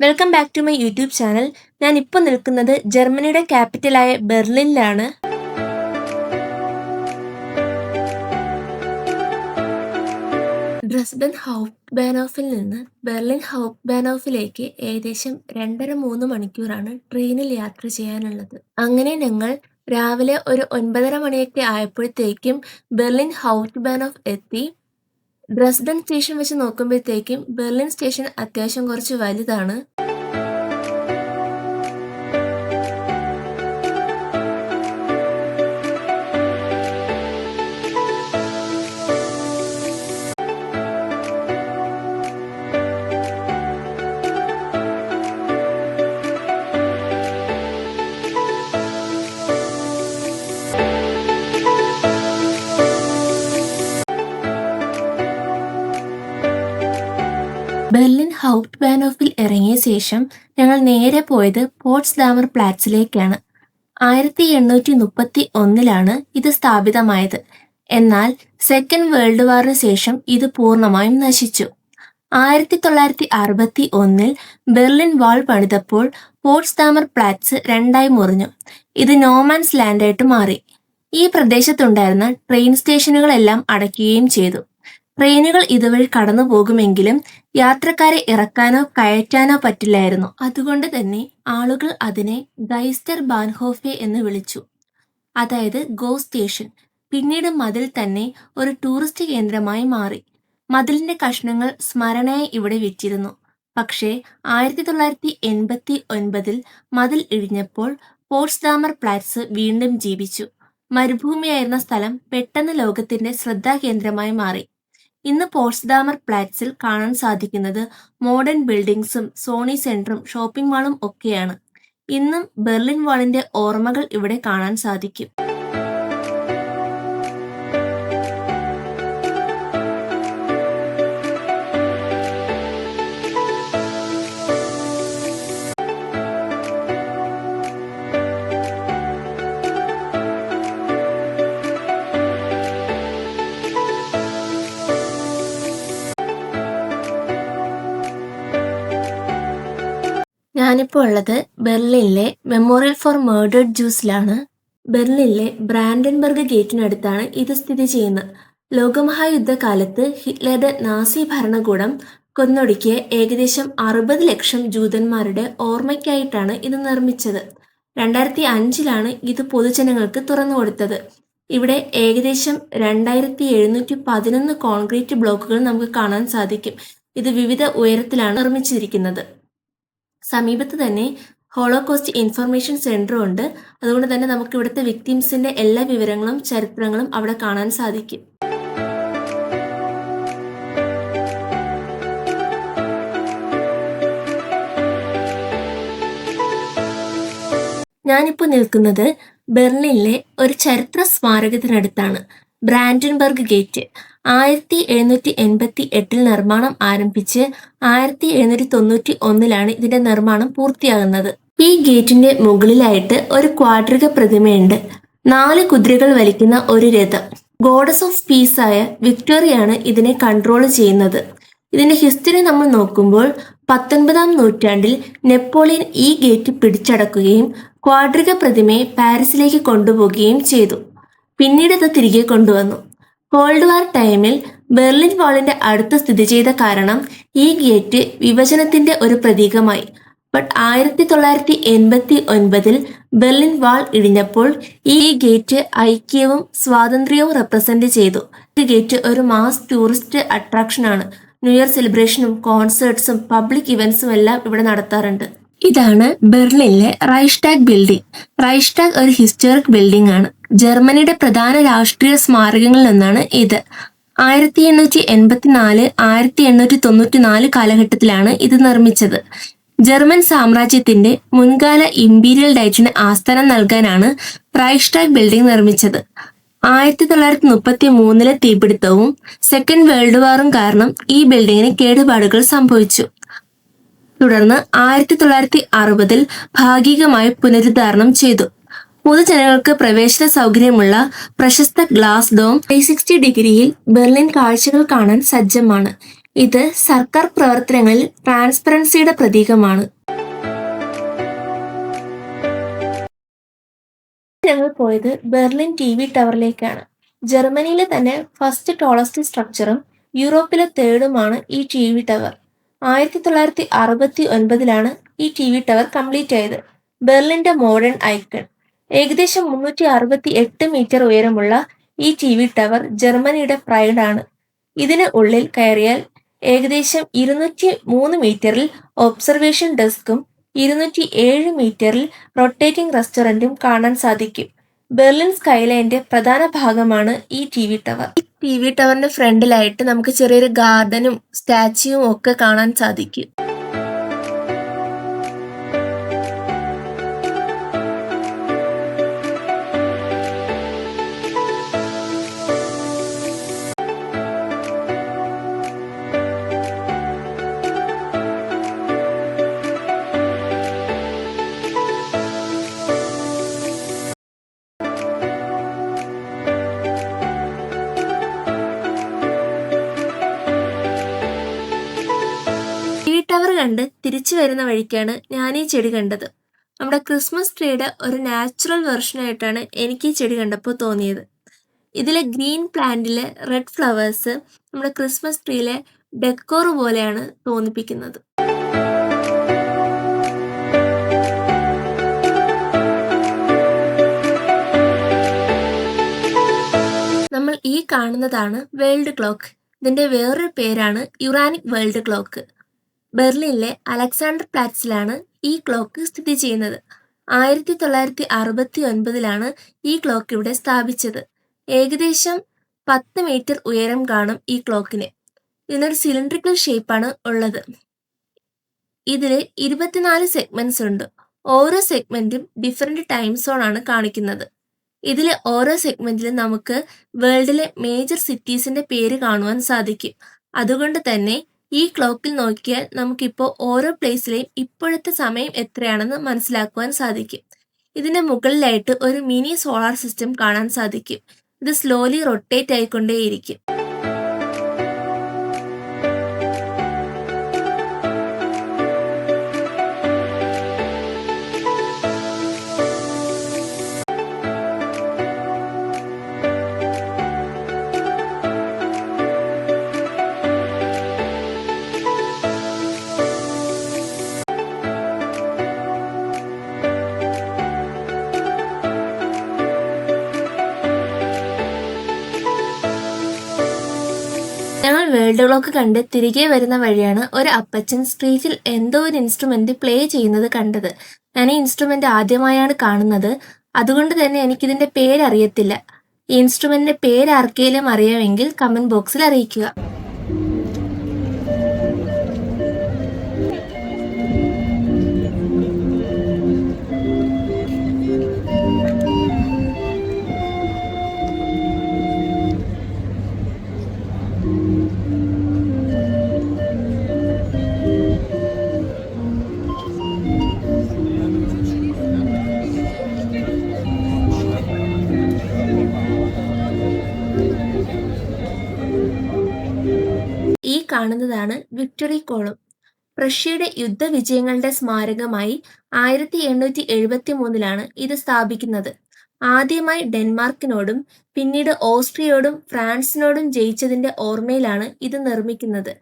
Welcome back to my YouTube channel. ഞാൻ ഇപ്പോൾ നിൽക്കുന്നത് ജർമ്മനിയുടെ ക്യാപിറ്റലായ ബെർലിനിലാണ്. ഡ്രസ്ഡൻ ഹൗപ്റ്റ് ബാനോഫിൽ നിന്ന് ബെർലിൻ ഹൗപ്റ്റ് ബാനോഫിലേക്ക് ഏകദേശം 2.5-3 മണിക്കൂറാണ് ട്രെയിനിൽ യാത്ര ചെയ്യാനുള്ളത്. അങ്ങനെ ഞങ്ങൾ രാവിലെ ഒരു 9:30 മണിയൊക്കെ ആയപ്പോഴത്തേക്കും ബെർലിൻ ഹൗപ്റ്റ് ബാനോഫ് എത്തി. ഡ്രസ്ഡൻ സ്റ്റേഷൻ വെച്ച് നോക്കുമ്പോഴത്തേക്കും ബെർലിൻ സ്റ്റേഷൻ അത്യാവശ്യം കുറച്ച് വലുതാണ്. ബെർലിൻ ഹൗപ്റ്റ് ബാനോഫിൽ ഇറങ്ങിയ ശേഷം ഞങ്ങൾ നേരെ പോയത് പോട്സ്ഡാമർ പ്ലാറ്റ്സിലേക്കാണ്. 1831 ഇത് സ്ഥാപിതമായത്. എന്നാൽ സെക്കൻഡ് വേൾഡ് വാറിന് ശേഷം ഇത് പൂർണ്ണമായും നശിച്ചു. 1961 ബെർലിൻ വാൾ പണിതപ്പോൾ പോട്സ്ഡാമർ പ്ലാറ്റ്സ് രണ്ടായി മുറിഞ്ഞു. ഇത് നോമാൻസ് ലാൻഡായിട്ട് മാറി. ഈ പ്രദേശത്തുണ്ടായിരുന്ന ട്രെയിൻ സ്റ്റേഷനുകളെല്ലാം അടയ്ക്കുകയും ചെയ്തു. ട്രെയിനുകൾ ഇതുവഴി കടന്നു പോകുമെങ്കിലും യാത്രക്കാരെ ഇറക്കാനോ കയറ്റാനോ പറ്റില്ലായിരുന്നു. അതുകൊണ്ട് തന്നെ ആളുകൾ അതിനെ ഗൈസ്റ്റർ ബാൻഹോഫെ എന്ന് വിളിച്ചു, അതായത് ഗോ സ്റ്റേഷൻ. പിന്നീട് മതിൽ തന്നെ ഒരു ടൂറിസ്റ്റ് കേന്ദ്രമായി മാറി. മതിലിന്റെ കഷ്ണങ്ങൾ സ്മരണയായി ഇവിടെ വിറ്റിരുന്നു. പക്ഷേ 1989 മതിൽ ഇടിഞ്ഞപ്പോൾ പോട്സ്ഡാമർ പ്ലാറ്റ്സ് വീണ്ടും ജീവിച്ചു. മരുഭൂമിയായിരുന്ന സ്ഥലം പെട്ടെന്ന് ലോകത്തിന്റെ ശ്രദ്ധാകേന്ദ്രമായി മാറി. ഇന്ന് പോട്സ്ഡാമർ പ്ലാറ്റ്സിൽ കാണാൻ സാധിക്കുന്നത് മോഡേൺ ബിൽഡിംഗ്സും സോണി സെന്ററും ഷോപ്പിംഗ് മാളും ഒക്കെയാണ്. ഇന്നും ബെർലിൻ വാളിന്റെ ഓർമ്മകൾ ഇവിടെ കാണാൻ സാധിക്കും. ഞാനിപ്പോൾ ഉള്ളത് ബെർലിനിലെ മെമ്മോറിയൽ ഫോർ മർഡേർഡ് ജൂസിലാണ്. ബെർലിനിലെ ബ്രാൻഡൻബർഗ് ഗേറ്റിനടുത്താണ് ഇത് സ്ഥിതി ചെയ്യുന്നത്. ലോകമഹായുദ്ധകാലത്ത് ഹിറ്റ്ലറുടെ നാസി ഭരണകൂടം കൊന്നൊടുക്കിയ ഏകദേശം 60 ലക്ഷം ജൂതന്മാരുടെ ഓർമ്മയ്ക്കായിട്ടാണ് ഇത് നിർമ്മിച്ചത്. 2005 ഇത് പൊതുജനങ്ങൾക്ക് തുറന്നു കൊടുത്തത്. ഇവിടെ ഏകദേശം 2711 കോൺക്രീറ്റ് ബ്ലോക്കുകൾ നമുക്ക് കാണാൻ സാധിക്കും. ഇത് വിവിധ ഉയരത്തിലാണ് നിർമ്മിച്ചിരിക്കുന്നത്. സമീപത്ത് തന്നെ ഹോളോകോസ്റ്റ് ഇൻഫർമേഷൻ സെന്ററും ഉണ്ട്. അതുകൊണ്ട് തന്നെ നമുക്ക് ഇവിടുത്തെ വിക്ടിംസിന്റെ എല്ലാ വിവരങ്ങളും ചരിത്രങ്ങളും അവിടെ കാണാൻ സാധിക്കും. ഞാനിപ്പോൾ നിൽക്കുന്നത് ബെർലിനിലെ ഒരു ചരിത്ര സ്മാരകത്തിനടുത്താണ്. ബ്രാൻഡൻബർഗ് ഗേറ്റ് 1788 നിർമ്മാണം ആരംഭിച്ച് 1791 ഇതിന്റെ നിർമ്മാണം പൂർത്തിയാകുന്നത്. ഈ ഗേറ്റിന്റെ മുകളിലായിട്ട് ഒരു ക്വാഡ്രിക പ്രതിമയുണ്ട്. 4 കുതിരകൾ വലിക്കുന്ന ഒരു രഥം. ഗോഡസ് ഓഫ് പീസ് ആയ വിക്ടോറിയാണ് ഇതിനെ കൺട്രോൾ ചെയ്യുന്നത്. ഇതിന്റെ ഹിസ്റ്ററി നമ്മൾ നോക്കുമ്പോൾ 19-ാം നൂറ്റാണ്ടിൽ നെപ്പോളിയൻ ഈ ഗേറ്റ് പിടിച്ചടക്കുകയും ക്വാഡ്രിക പ്രതിമയെ പാരീസിലേക്ക് കൊണ്ടുപോവുകയും ചെയ്തു. പിന്നീട് ഇത് തിരികെ കൊണ്ടുവന്നു. കോൾഡ് വാർ ടൈമിൽ ബെർലിൻ വാളിന്റെ അടുത്ത് സ്ഥിതി ചെയ്ത കാരണം ഈ ഗേറ്റ് വിഭജനത്തിന്റെ ഒരു പ്രതീകമായി. ബട്ട് 1989 ബെർലിൻ വാൾ ഇടിഞ്ഞപ്പോൾ ഈ ഗേറ്റ് ഐക്യവും സ്വാതന്ത്ര്യവും റെപ്രസെന്റ് ചെയ്തു. ഈ ഗേറ്റ് ഒരു മാസ് ടൂറിസ്റ്റ് അട്രാക്ഷനാണ്. ന്യൂ ഇയർ സെലിബ്രേഷനും കോൺസേർട്സും പബ്ലിക് ഇവന്റ്സും എല്ലാം ഇവിടെ നടത്താറുണ്ട്. ഇതാണ് ബെർലിനിലെ റൈഷ്ടാഗ് ബിൽഡിംഗ്. റൈഷ്ടാഗ് ഒരു ഹിസ്റ്റോറിക് ബിൽഡിംഗ് ആണ്. ജർമ്മനിയുടെ പ്രധാന രാഷ്ട്രീയ സ്മാരകങ്ങളിൽ ഒന്നാണ് ഇത്. 1884-1894 കാലഘട്ടത്തിലാണ് ഇത് നിർമ്മിച്ചത്. ജർമ്മൻ സാമ്രാജ്യത്തിന്റെ മുൻകാല ഇമ്പീരിയൽ ഡയറ്റിന് ആസ്ഥാനം നൽകാനാണ് റൈഷ്ടാഗ് ബിൽഡിംഗ് നിർമ്മിച്ചത്. 1933 തീപിടുത്തവും സെക്കൻഡ് വേൾഡ് വാറും കാരണം ഈ ബിൽഡിങ്ങിന് കേടുപാടുകൾ സംഭവിച്ചു. തുടർന്ന് 1960 ഭാഗികമായി പുനരുദ്ധാരണം ചെയ്തു. പൊതുജനങ്ങൾക്ക് പ്രവേശന സൗകര്യമുള്ള പ്രശസ്ത ഗ്ലാസ് ഡോം 360 ഡിഗ്രിയിൽ ബെർലിൻ കാഴ്ചകൾ കാണാൻ സജ്ജമാണ്. ഇത് സർക്കാർ പ്രവർത്തനങ്ങളിൽ ട്രാൻസ്പെറൻസിയുടെ പ്രതീകമാണ്. ഞങ്ങൾ പോയത് ബെർലിൻ TV ടവറിലേക്കാണ്. ജർമ്മനിയിലെ തന്നെ ഫസ്റ്റ് ടോളസ്റ്റ് സ്ട്രക്ചറും യൂറോപ്പിലെ തേർഡുമാണ് ഈ TV ടവർ. 1969 ഈ TV ടവർ കംപ്ലീറ്റ് ആയത്. ബെർലിന്റെ മോഡേൺ ഐക്കൺ. ഏകദേശം 368 മീറ്റർ ഉയരമുള്ള ഈ TV ടവർ ജർമ്മനിയുടെ പ്രൈഡാണ്. ഇതിന് ഉള്ളിൽ കയറിയാൽ ഏകദേശം 203 മീറ്ററിൽ ഒബ്സർവേഷൻ ഡെസ്കും 207 മീറ്ററിൽ റൊട്ടേറ്റിംഗ് റെസ്റ്റോറന്റും കാണാൻ സാധിക്കും. ബെർലിൻ സ്കൈലൈന്റെ പ്രധാന ഭാഗമാണ് ഈ TV ടവർ. ഈ TV ടവറിന്റെ ഫ്രണ്ടിലായിട്ട് നമുക്ക് ചെറിയൊരു ഗാർഡനും സ്റ്റാച്യുവും ഒക്കെ കാണാൻ സാധിക്കും. ടവർ കണ്ട് തിരിച്ചു വരുന്ന വഴിക്കാണ് ഞാൻ ഈ ചെടി കണ്ടത്. നമ്മുടെ ക്രിസ്മസ് ട്രീയുടെ ഒരു നാച്ചുറൽ വെർഷനായിട്ടാണ് എനിക്ക് ഈ ചെടി കണ്ടപ്പോൾ തോന്നിയത്. ഇതിലെ ഗ്രീൻ പ്ലാന്റിലെ റെഡ് ഫ്ലവേഴ്സ് നമ്മുടെ ക്രിസ്മസ് ട്രീയിലെ ഡെക്കോർ പോലെയാണ് തോന്നിപ്പിക്കുന്നത്. നമ്മൾ ഈ കാണുന്നതാണ് വേൾഡ് ക്ലോക്ക്. ഇതിന്റെ വേറൊരു പേരാണ് യുറാനിക് വേൾഡ് ക്ലോക്ക്. ബെർലിനിലെ അലക്സാണ്ടർ പ്ലാറ്റ്സിലാണ് ഈ ക്ലോക്ക് സ്ഥിതി ചെയ്യുന്നത്. 1969 ഈ ക്ലോക്ക് ഇവിടെ സ്ഥാപിച്ചത്. ഏകദേശം 10 മീറ്റർ ഉയരം കാണും ഈ ക്ലോക്കിന്. ഇതിനൊരു സിലിണ്ടറിക്കൽ ഷേപ്പാണ് ഉള്ളത്. ഇതിൽ 24 സെഗ്മെന്റ്സ് ഉണ്ട്. ഓരോ സെഗ്മെന്റും ഡിഫറെന്റ് ടൈം സോൺ ആണ് കാണിക്കുന്നത്. ഇതിലെ ഓരോ സെഗ്മെന്റിലും നമുക്ക് വേൾഡിലെ മേജർ സിറ്റീസിന്റെ പേര് കാണുവാൻ സാധിക്കും. അതുകൊണ്ട് തന്നെ ഈ ക്ലോക്കിൽ നോക്കിയാൽ നമുക്കിപ്പോൾ ഓരോ പ്ലേസിലെയും ഇപ്പോഴത്തെ സമയം എത്രയാണെന്ന് മനസ്സിലാക്കുവാൻ സാധിക്കും. ഇതിന്റെ മുകളിലായിട്ട് ഒരു മിനി സോളാർ സിസ്റ്റം കാണാൻ സാധിക്കും. ഇത് സ്ലോലി റൊട്ടേറ്റ് ആയിക്കൊണ്ടേയിരിക്കും. ഞങ്ങൾ വേൾഡ് ക്ലോക്ക് കണ്ട് തിരികെ വരുന്ന വഴിയാണ് ഒരു അപ്പച്ചൻ സ്ട്രീറ്റിൽ എന്തോ ഒരു ഇൻസ്ട്രുമെന്റ് പ്ലേ ചെയ്യുന്നത് കണ്ടത്. ഞാൻ ഈ ഇൻസ്ട്രുമെന്റ് ആദ്യമായാണ് കാണുന്നത്. അതുകൊണ്ട് തന്നെ എനിക്കിതിന്റെ പേരറിയത്തില്ല. ഈ ഇൻസ്ട്രുമെന്റിന്റെ പേര് ആർക്കെങ്കിലും അറിയാമെങ്കിൽ കമന്റ് ബോക്സിൽ അറിയിക്കുക. ഈ കാണുന്നതാണ് വിക്ടറി കോളം. പ്രഷ്യയുടെ യുദ്ധവിജയങ്ങളുടെ സ്മാരകമായി 1873 ഇത് സ്ഥാപിക്കുന്നത്. ആദ്യമായി ഡെൻമാർക്കിനോടും പിന്നീട് ഓസ്ട്രിയയോടും ഫ്രാൻസിനോടും ജയിച്ചതിന്റെ ഓർമ്മയിലാണ് ഇത് നിർമ്മിക്കുന്നത്.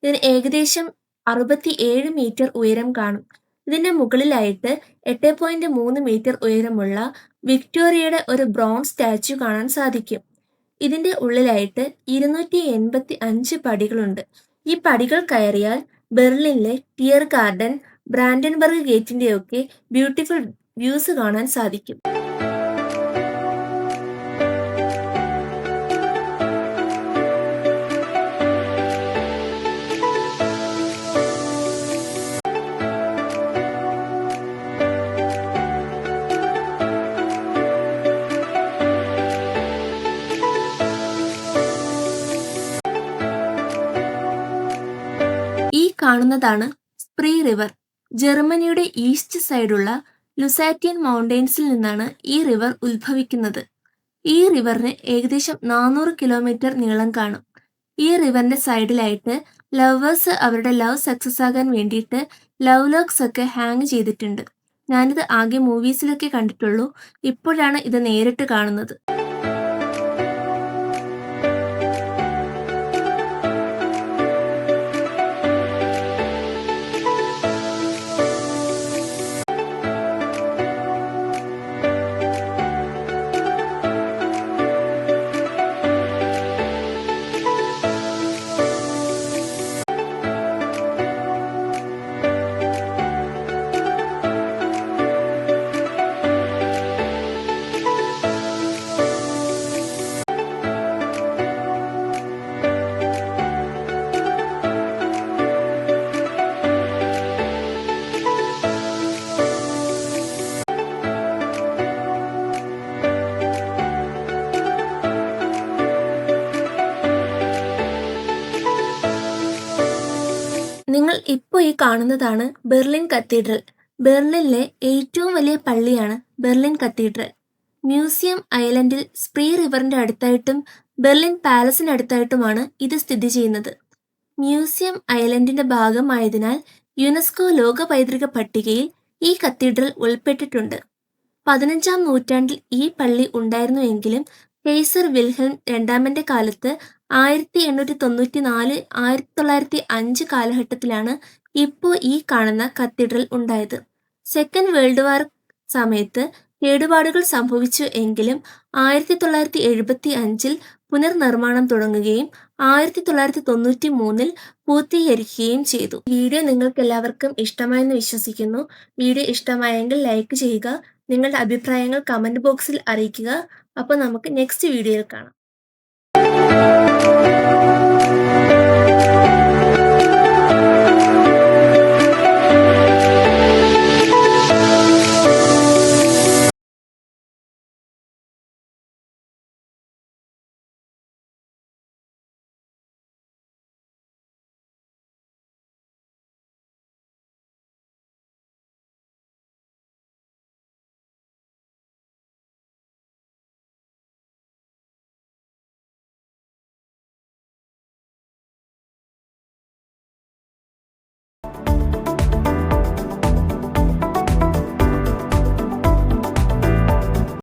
ഇതിന് ഏകദേശം 67 മീറ്റർ ഉയരം കാണും. ഇതിന്റെ മുകളിലായിട്ട് 8.3 മീറ്റർ ഉയരമുള്ള വിക്ടോറിയയുടെ ഒരു ബ്രോൺസ് സ്റ്റാച്യു കാണാൻ സാധിക്കും. ഇതിന്റെ ഉള്ളിലായിട്ട് 285 പടികളുണ്ട്. ഈ പടികൾ കയറിയാൽ ബെർലിനിലെ ടിയർ ഗാർഡൻ, ബ്രാൻഡൻബർഗ് ഗേറ്റിന്റെയൊക്കെ ബ്യൂട്ടിഫുൾ വ്യൂസ് കാണാൻ സാധിക്കും. ഈ കാണുന്നതാണ് സ്പ്രീ റിവർ. ജർമ്മനിയുടെ ഈസ്റ്റ് സൈഡുള്ള ലുസാറ്റിയൻ മൗണ്ടെയ്ൻസിൽ നിന്നാണ് ഈ റിവർ ഉത്ഭവിക്കുന്നത്. ഈ റിവറിന് ഏകദേശം 400 കിലോമീറ്റർ നീളം കാണും. ഈ റിവറിന്റെ സൈഡിലായിട്ട് ലവേഴ്സ് അവരുടെ ലവ് സക്സസ് ആകാൻ വേണ്ടിയിട്ട് ലവ് ലോക്സ് ഒക്കെ ഹാങ് ചെയ്തിട്ടുണ്ട്. ഞാനിത് ആകെ മൂവീസിലൊക്കെ കണ്ടിട്ടുള്ളൂ. ഇപ്പോഴാണ് ഇത് നേരിട്ട് കാണുന്നത്. നിങ്ങൾ ഇപ്പോൾ ഈ കാണുന്നതാണ് ബെർലിൻ കത്തീഡ്രൽ. ബെർലിനിലെ ഏറ്റവും വലിയ പള്ളിയാണ് ബെർലിൻ കത്തീഡ്രൽ. മ്യൂസിയം ഐലൻഡിൽ സ്പ്രീ റിവറിന്റെ അടുത്തായിട്ടും ബെർലിൻ പാലസിനടുത്തായിട്ടുമാണ് ഇത് സ്ഥിതി ചെയ്യുന്നത്. മ്യൂസിയം ഐലൻഡിന്റെ ഭാഗമായതിനാൽ യുനെസ്കോ ലോക പൈതൃക പട്ടികയിൽ ഈ കത്തീഡ്രൽ ഉൾപ്പെട്ടിട്ടുണ്ട്. 15-ാം നൂറ്റാണ്ടിൽ ഈ പള്ളി ഉണ്ടായിരുന്നുവെങ്കിലും കെയ്സർ വിൽഹെൽം രണ്ടാമന്റെ കാലത്ത് 1894-1905 കാലഘട്ടത്തിലാണ് ഇപ്പോൾ ഈ കാണുന്ന കത്തീഡ്രൽ ഉണ്ടായത്. സെക്കൻഡ് വേൾഡ് വാർ സമയത്ത് കേടുപാടുകൾ സംഭവിച്ചു എങ്കിലും 1975-ൽ പുനർനിർമ്മാണം തുടങ്ങുകയും 1993-ൽ പൂർത്തീകരിക്കുകയും ചെയ്തു. വീഡിയോ നിങ്ങൾക്ക് എല്ലാവർക്കും ഇഷ്ടമായെന്ന് വിശ്വസിക്കുന്നു. വീഡിയോ ഇഷ്ടമായെങ്കിൽ ലൈക്ക് ചെയ്യുക. നിങ്ങളുടെ അഭിപ്രായങ്ങൾ കമന്റ് ബോക്സിൽ അറിയിക്കുക. അപ്പോൾ നമുക്ക് നെക്സ്റ്റ് വീഡിയോയിൽ കാണാം.